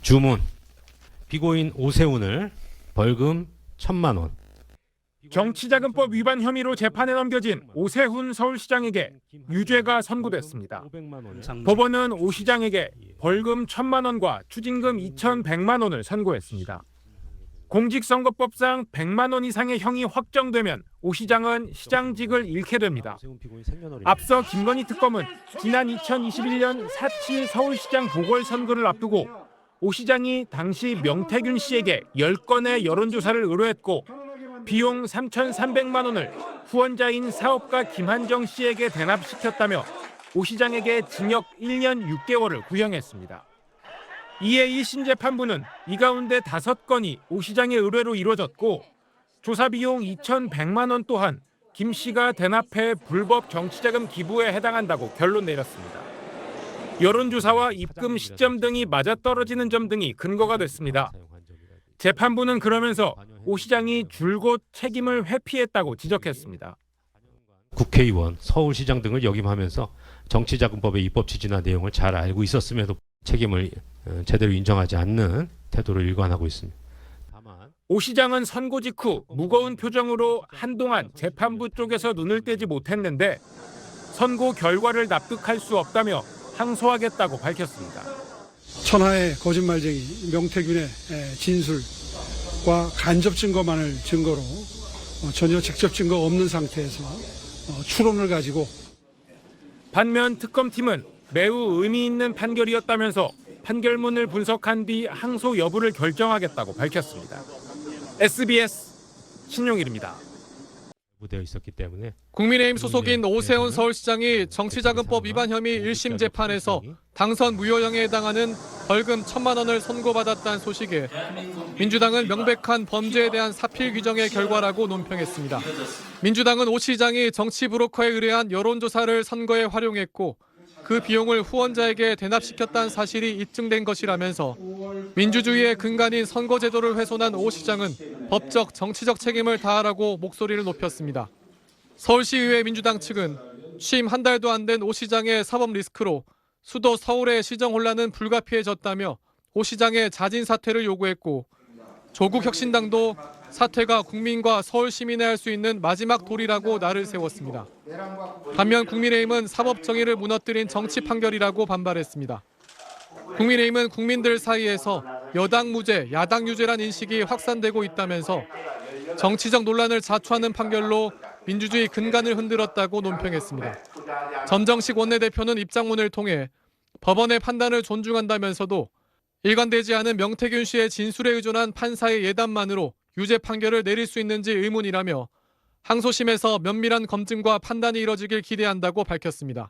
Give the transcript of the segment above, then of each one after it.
주문. 피고인 오세훈을 벌금 1,000만 원. 정치자금법 위반 혐의로 재판에 넘겨진 오세훈 서울시장에게 유죄가 선고됐습니다. 법원은 오 시장에게 벌금 1,000만 원과 추징금 2,100만 원을 선고했습니다. 공직선거법상 100만 원 이상의 형이 확정되면 오 시장은 시장직을 잃게 됩니다. 앞서 김건희 특검은 지난 2021년 4.7 서울시장 보궐선거를 앞두고 오 시장이 당시 명태균 씨에게 10건의 여론조사를 의뢰했고 비용 3,300만 원을 후원자인 사업가 김한정 씨에게 대납시켰다며 오 시장에게 징역 1년 6개월을 구형했습니다. 이에 1심 재판부는 이 가운데 5건이 오 시장의 의뢰로 이루어졌고 조사 비용 2,100만 원 또한 김 씨가 대납해 불법 정치자금 기부에 해당한다고 결론 내렸습니다. 여론조사와 입금 시점 등이 맞아떨어지는 점 등이 근거가 됐습니다. 재판부는 그러면서 오 시장이 줄곧 책임을 회피했다고 지적했습니다. 국회의원, 서울시장 등을 역임하면서 정치자금법의 입법 취지나 내용을 잘 알고 있었음에도 책임을 제대로 인정하지 않는 태도를 일관하고 있습니다. 오 시장은 선고 직후 무거운 표정으로 한동안 재판부 쪽에서 눈을 떼지 못했는데 선고 결과를 납득할 수 없다며 항소하겠다고 밝혔습니다. 천하의 거짓말쟁이 명태균의 진술과 간접 증거만을 증거로 전혀 직접 증거 없는 상태에서 추론을 가지고 반면 특검팀은 매우 의미 있는 판결이었다면서 판결문을 분석한 뒤 항소 여부를 결정하겠다고 밝혔습니다. SBS 신용일입니다. 되어 있었기 때문에 국민의힘 소속인 오세훈 서울시장이 정치자금법 위반 혐의 1심 재판에서 당선 무효형에 해당하는 벌금 1,000만 원을 선고받았다는 소식에 민주당은 명백한 범죄에 대한 사필 규정의 결과라고 논평했습니다. 민주당은 오 시장이 정치 브로커에 의뢰한 여론조사를 선거에 활용했고 그 비용을 후원자에게 대납시켰다는 사실이 입증된 것이라면서 민주주의의 근간인 선거제도를 훼손한 오 시장은 법적, 정치적 책임을 다하라고 목소리를 높였습니다. 서울시의회 민주당 측은 취임 한 달도 안 된 오 시장의 사법 리스크로 수도 서울의 시정 혼란은 불가피해졌다며 오 시장의 자진 사퇴를 요구했고 조국혁신당도 사퇴가 국민과 서울 시민이 할 수 있는 마지막 도리라고 날을 세웠습니다. 반면 국민의힘은 사법 정의를 무너뜨린 정치 판결이라고 반발했습니다. 국민의힘은 국민들 사이에서 여당 무죄, 야당 유죄란 인식이 확산되고 있다면서 정치적 논란을 자초하는 판결로 민주주의 근간을 흔들었다고 논평했습니다. 전정식 원내대표는 입장문을 통해 법원의 판단을 존중한다면서도 일관되지 않은 명태균 씨의 진술에 의존한 판사의 예단만으로 유죄 판결을 내릴 수 있는지 의문이라며 항소심에서 면밀한 검증과 판단이 이뤄지길 기대한다고 밝혔습니다.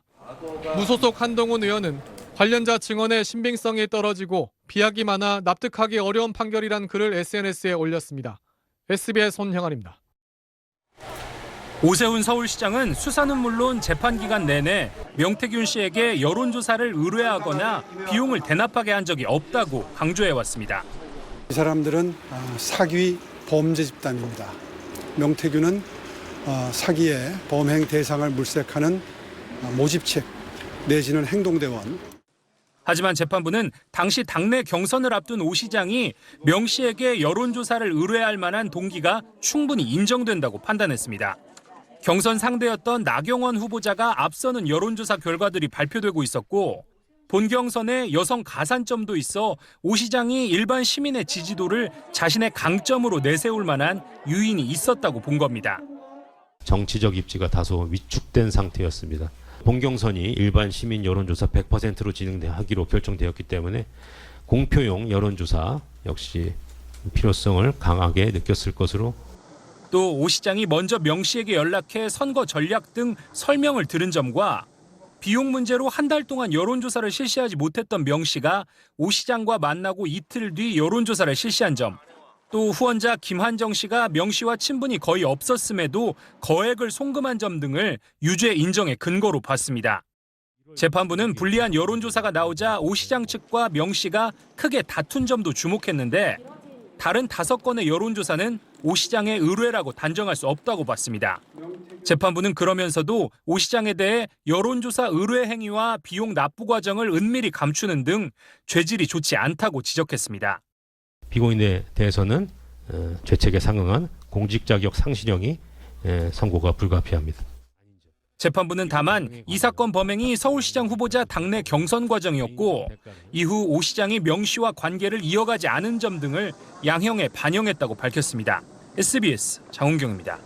무소속 한동훈 의원은 관련자 증언의 신빙성이 떨어지고 비약이 많아 납득하기 어려운 판결이란 글을 SNS에 올렸습니다. SBS 손형환입니다. 오세훈 서울시장은 수사는 물론 재판 기간 내내 명태균 씨에게 여론조사를 의뢰하거나 비용을 대납하게 한 적이 없다고 강조해왔습니다. 이 사람들은 사기 범죄 집단입니다. 명태균은 사기의 범행 대상을 물색하는 모집책 내지는 행동대원. 하지만 재판부는 당시 당내 경선을 앞둔 오 시장이 명 씨에게 여론조사를 의뢰할 만한 동기가 충분히 인정된다고 판단했습니다. 경선 상대였던 나경원 후보자가 앞서는 여론조사 결과들이 발표되고 있었고 본경선에 여성 가산점도 있어 오 시장이 일반 시민의 지지도를 자신의 강점으로 내세울 만한 유인이 있었다고 본 겁니다. 정치적 입지가 다소 위축된 상태였습니다. 본경선이 일반 시민 여론조사 100%로 진행하기로 결정되었기 때문에 공표용 여론조사 역시 필요성을 강하게 느꼈을 것으로. 또 오 시장이 먼저 명 씨에게 연락해 선거 전략 등 설명을 들은 점과 비용 문제로 한 달 동안 여론조사를 실시하지 못했던 명 씨가 오 시장과 만나고 이틀 뒤 여론조사를 실시한 점, 또 후원자 김한정 씨가 명 씨와 친분이 거의 없었음에도 거액을 송금한 점 등을 유죄 인정의 근거로 봤습니다. 재판부는 불리한 여론조사가 나오자 오 시장 측과 명 씨가 크게 다툰 점도 주목했는데 다른 5건의 여론조사는 오 시장의 의뢰라고 단정할 수 없다고 봤습니다. 재판부는 그러면서도 오 시장에 대해 여론조사 의뢰 행위와 비용 납부 과정을 은밀히 감추는 등 죄질이 좋지 않다고 지적했습니다. 피고인에 대해서는 죄책에 상응한 공직자격 상실형이 선고가 불가피합니다. 재판부는 다만 이 사건 범행이 서울시장 후보자 당내 경선 과정이었고 이후 오 시장이 명 씨와 관계를 이어가지 않은 점 등을 양형에 반영했다고 밝혔습니다. SBS 장훈경입니다.